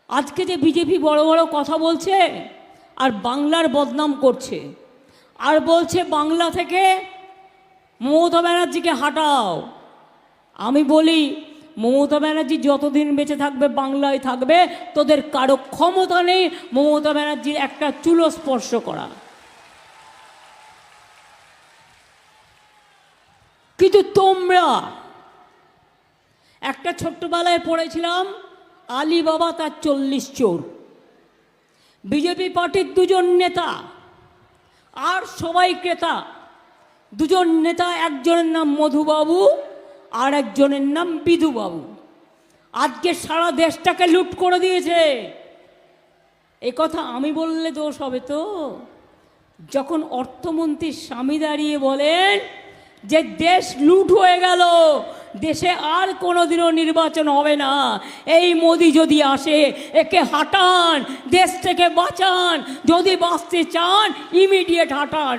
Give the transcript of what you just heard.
আজকে যে বিজেপি বড় বড় কথা বলছে আর বাংলার বদনাম করছে, আর বলছে বাংলা থেকে মমতা ব্যানার্জিকে হাঁটাও। আমি বলি, মমতা ব্যানার্জি যতদিন বেঁচে থাকবে বাংলায় থাকবে, তোদের কারো ক্ষমতা নেই মমতা ব্যানার্জির একটা চুলো স্পর্শ করা। কিন্তু তোমরা, একটা ছোট্টবেলায় পড়েছিলাম আলী বাবা তার 40 চোর। বিজেপি পার্টির দুজন নেতা আর সবাই ক্রেতা। দুজন নেতা, একজনের নাম মধুবাবু আর একজনের নাম বিধুবাবু। আজকে সারা দেশটাকে লুট করে দিয়েছে। এ কথা আমি বললে দোষ হবে তো? যখন অর্থমন্ত্রীর স্বামী দাঁড়িয়ে বলেন যে দেশ লুট হয়ে গেল, দেশে আর কোনোদিনও নির্বাচন হবে না, এই মোদি যদি আসে একে হাঁটান, দেশ থেকে বাঁচান, যদি বাঁচতে চান ইমিডিয়েট হাঁটান।